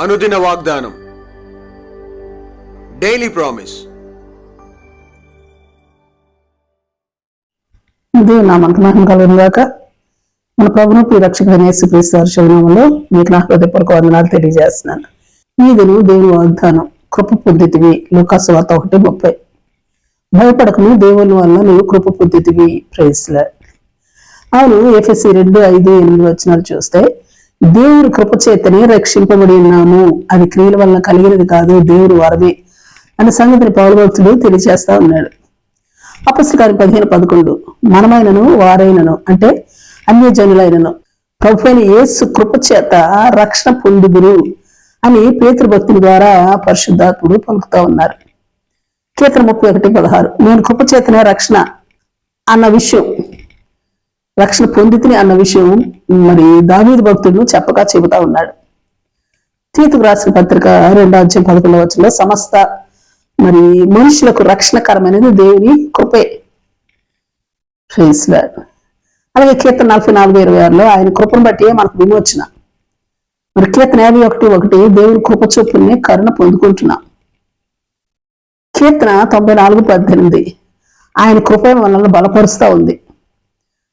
అనుదిన వాగ్దానం, daily promise. దేవుని నామానికి మహిమ కలుగును గాక. మన ప్రభువును ప్రియరక్షకుడైన యేసుక్రీస్తు వారి శుభనామములో మీకు నా హృదయపూర్వక వందనాలు తెలియజేస్తున్నాను. ఈ దినం దేవుని వాగ్దానం, కృప పొందితివి. లూకాసు వార్త 1:30. భయపడకము, దేవుని వల్ల నువ్వు కృప పొందితివి. Praise lord. అవును, ఎఫెసీ 2:5-8 వచనాలు చూస్తే, దేవుని కృప చేతనే రక్షింపబడి ఉన్నాము, అది క్రియల వలన కలిగినది కాదు, దేవుని వరమే అనే సంగతిని పౌలు భక్తుడు తెలియజేస్తా ఉన్నాడు. అపొస్తలుల కార్యం 15:11, మనమైనను వారైనను అంటే అన్యజనులైనను ప్రభువైన యేసు కృప చేత రక్షణ పొందుదురు అని పేతురు భక్తుల ద్వారా పరిశుద్ధాత్ముడు పలుకుతా ఉన్నారు. కీర్తన 31:16, నేను కృప చేతనే రక్షణ అన్న విషయం, రక్షణ పొందితిని అన్న విషయం మరి దావీదు భక్తుడు చెప్పగా చెబుతా ఉన్నాడు. తీతుకు రాసిన పత్రిక 2:11 సమస్త మరి మనుషులకు రక్షణకరమైనది దేవుని కృపే. Praise lord. అలాగే కీర్తన 44:26 ఆయన కృపను బట్టి మనకు విమోచన. మరి కీర్తన 51:1 దేవుని కృప చొప్పునే కరుణ పొందుకుంటున్నాం. కీర్తన 94:18 ఆయన కృప మనల్ని బలపరుస్తూ ఉంది.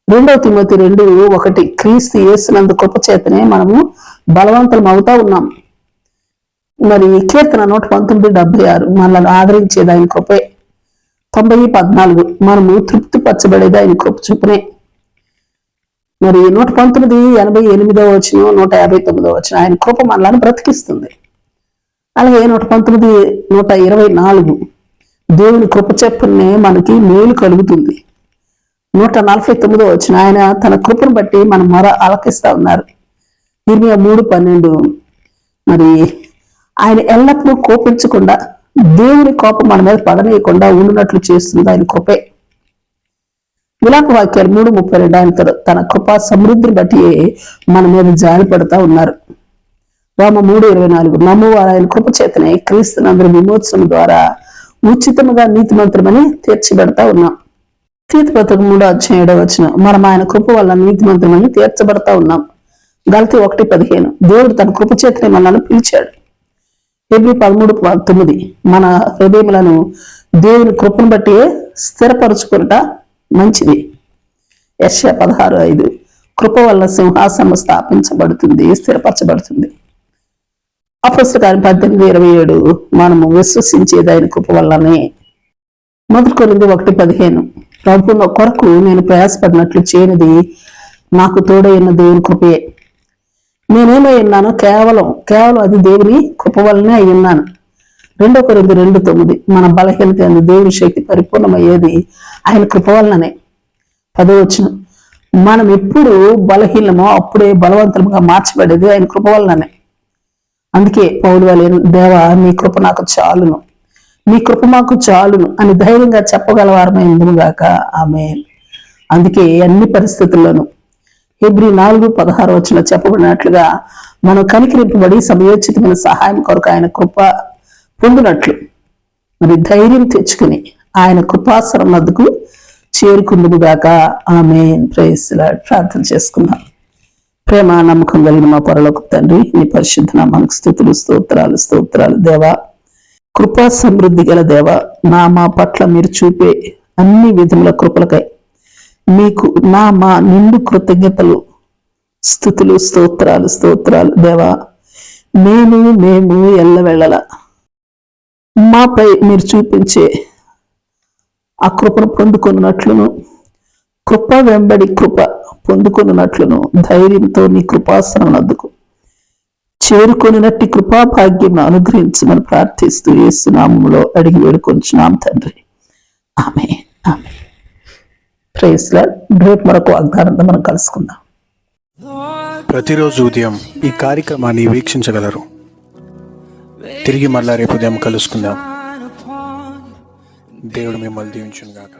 2 తిమోతి 2:1 క్రీస్తు యేసునందు కృప చేతనే మనము బలవంతులం అవుతా ఉన్నాం. మరి కీర్తన 119:76 మనల్ని ఆదరించేది ఆయన కృపే. 90:14 మనము తృప్తి పరచబడేది ఆయన కృప చొప్పునే. మరి 119:88 159 ఆయన కృప మనల్ని బ్రతికిస్తుంది. అలాగే 119:124 దేవుని కృప చొప్పునే మనకి మేలు కలుగుతుంది. 149 ఆయన తన కృపను బట్టి మన మొర ఆలకిస్తా ఉన్నారు. 23:12 మరి ఆయన ఎల్లప్పుడూ కోపించకుండా, దేవుని కోపం మన మీద పడనీయకుండా ఉండినట్లు చేస్తుంది ఆయన కృపే. విలాప వాక్యాలు 3:32 ఆయన తన కృపా సమృద్ధిని బట్టి మన మీద జాలి పడుతూ ఉన్నారు. రోమ 3:24 నమ్మువారు ఆయన కృప చేతనే క్రీస్తునందరి విమోచనం ద్వారా ఉచితముగా నీతిమంతులమని తీర్చిబెడతా ఉన్నాం. తీతు పత్రిక 3:7 మనం ఆయన కృప వల్ల నీతిమంతులమని తీర్చబడతా ఉన్నాం. గలతీ 1:15 దేవుడు తన కృప చేతనే మనల్ని పిలిచాడు. హెబ్రీ 13:9 మన హృదయములను దేవుని కృపను బట్టి స్థిరపరచుకున్నట మంచిది. యెషయా 16:5 కృప వల్ల సింహాసనం స్థాపించబడుతుంది, స్థిరపరచబడుతుంది. అపొస్తలుల కార్యం 18:27 మనము విశ్వసించేది ఆయన కృప వల్లనే. 1 కొరింథీ 1:15 ప్రభువుల కొరకు నేను ప్రయాసపడినట్లు చేయనిది నాకు తోడైన దేవుని కృపే. నేనేమై ఉన్నాను, కేవలం అది దేవుని కృప వల్లనే అయి ఉన్నాను. 2 కొరింథీ 2:9 మన బలహీనత అందు దేవుని శక్తి పరిపూర్ణమయ్యేది ఆయన కృప వలననే. 10 మనం ఎప్పుడు బలహీనమో అప్పుడే బలవంతులుగా మార్చబడేది ఆయన కృప వలననే. అందుకే పౌలు వలె, దేవా నీ కృప నాకు చాలును, నీ కృప మాకు చాలును అని ధైర్యంగా చెప్పగలవారమై ఉందుముగాక. ఆమేన్. అందుకే అన్ని పరిస్థితుల్లోనూ హెబ్రీ 4:16 చెప్పబడినట్లుగా మనం కనికరింపబడి సమయోచితమైన సహాయం కొరకు ఆయన కృప పొందినట్లు మరి ధైర్యం తెచ్చుకుని ఆయన కృపాసనం వద్దకు చేరుకుందుముగాక. ఆమేన్. Praise lord. ప్రార్థన చేసుకుందాం. ప్రేమ నమ్మకం కలిగిన మా పరలోకపు తండ్రి, నీ పరిశుద్ధ నామానికి స్తుతులు, స్తోత్రాలు. దేవా, కృపా సమృద్ధి గల దేవా, మా పట్ల మీరు చూపే అన్ని విధముల కృపలకై మీకు మా నిండు కృతజ్ఞతలు, స్తుతులు, స్తోత్రాలు దేవా. మేము ఎల్లవేళల మాపై మీరు చూపించే ఆ కృపను పొందుకున్నట్లును, కృప వెంబడి కృప పొందుకున్నట్లును ధైర్యంతో నీ కృపాసనం వద్దకు చేరుకొనినట్టి కృపా భాగ్యం అనుగ్రహించమని ప్రార్థిస్తూ యేసు నామములో అడిగి వేడుకొంచున్నాం తండ్రి. ఆమేన్. Praise Lord. రేపు మరొక వాగ్దానంతో మనం కలుసుకుందాం. ప్రతిరోజు ఉదయం ఈ కార్యక్రమాన్ని వీక్షించగలరు. తిరిగి మళ్ళా రేపు ఉదయం కలుసుకుందాం. దేవుడు మిమ్మల్ని దీవించును గాక.